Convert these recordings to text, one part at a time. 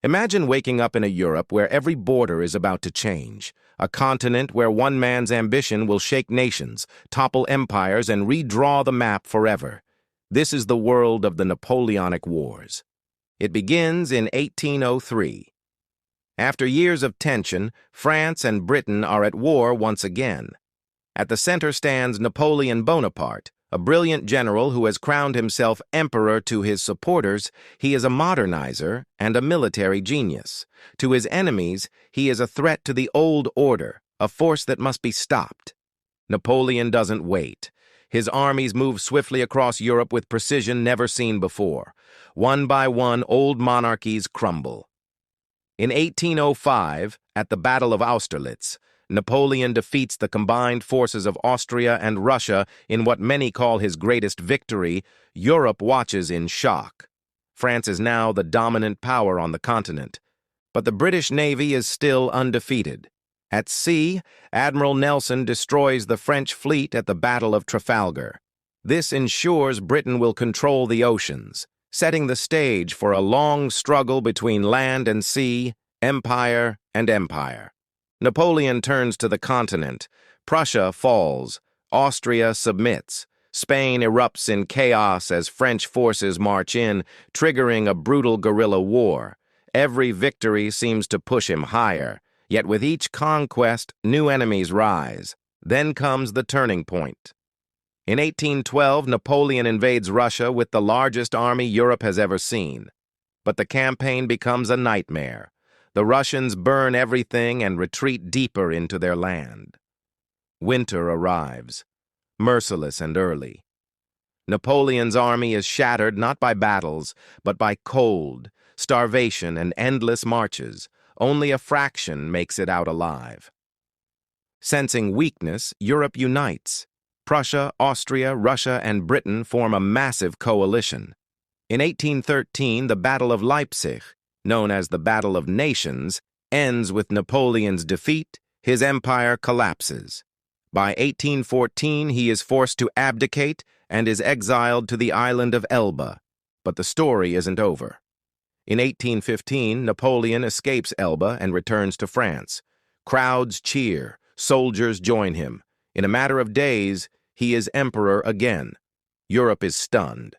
Imagine waking up in a Europe where every border is about to change, a continent where one man's ambition will shake nations, topple empires, and redraw the map forever. This is the world of the Napoleonic Wars. It begins in 1803. After years of tension, France and Britain are at war once again. At the center stands Napoleon Bonaparte, a brilliant general who has crowned himself emperor. To his supporters, he is a modernizer and a military genius. To his enemies, he is a threat to the old order, a force that must be stopped. Napoleon doesn't wait. His armies move swiftly across Europe with precision never seen before. One by one, old monarchies crumble. In 1805, at the Battle of Austerlitz, Napoleon defeats the combined forces of Austria and Russia in what many call his greatest victory. Europe watches in shock. France is now the dominant power on the continent. But the British Navy is still undefeated. At sea, Admiral Nelson destroys the French fleet at the Battle of Trafalgar. This ensures Britain will control the oceans, setting the stage for a long struggle between land and sea, empire and empire. Napoleon turns to the continent. Prussia falls. Austria submits. Spain erupts in chaos as French forces march in, triggering a brutal guerrilla war. Every victory seems to push him higher. Yet with each conquest, new enemies rise. Then comes the turning point. In 1812, Napoleon invades Russia with the largest army Europe has ever seen. But the campaign becomes a nightmare. The Russians burn everything and retreat deeper into their land. Winter arrives, merciless and early. Napoleon's army is shattered not by battles, but by cold, starvation, and endless marches. Only a fraction makes it out alive. Sensing weakness, Europe unites. Prussia, Austria, Russia, and Britain form a massive coalition. In 1813, the Battle of Leipzig, known as the Battle of Nations, ends with Napoleon's defeat. His empire collapses. By 1814, he is forced to abdicate and is exiled to the island of Elba. But the story isn't over. In 1815, Napoleon escapes Elba and returns to France. Crowds cheer, soldiers join him. In a matter of days, he is emperor again. Europe is stunned.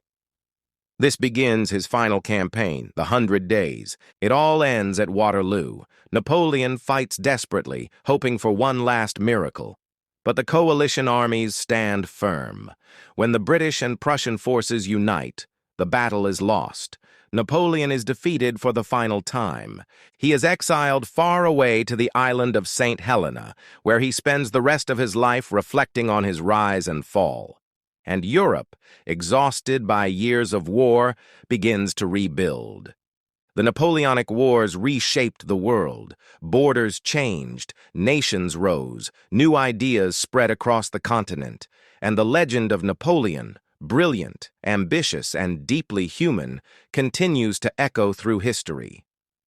This begins his final campaign, the 100 Days. It all ends at Waterloo. Napoleon fights desperately, hoping for one last miracle. But the coalition armies stand firm. When the British and Prussian forces unite, the battle is lost. Napoleon is defeated for the final time. He is exiled far away to the island of St. Helena, where he spends the rest of his life reflecting on his rise and fall. And Europe, exhausted by years of war, begins to rebuild. The Napoleonic Wars reshaped the world. Borders changed, nations rose, new ideas spread across the continent, and the legend of Napoleon, brilliant, ambitious, and deeply human, continues to echo through history.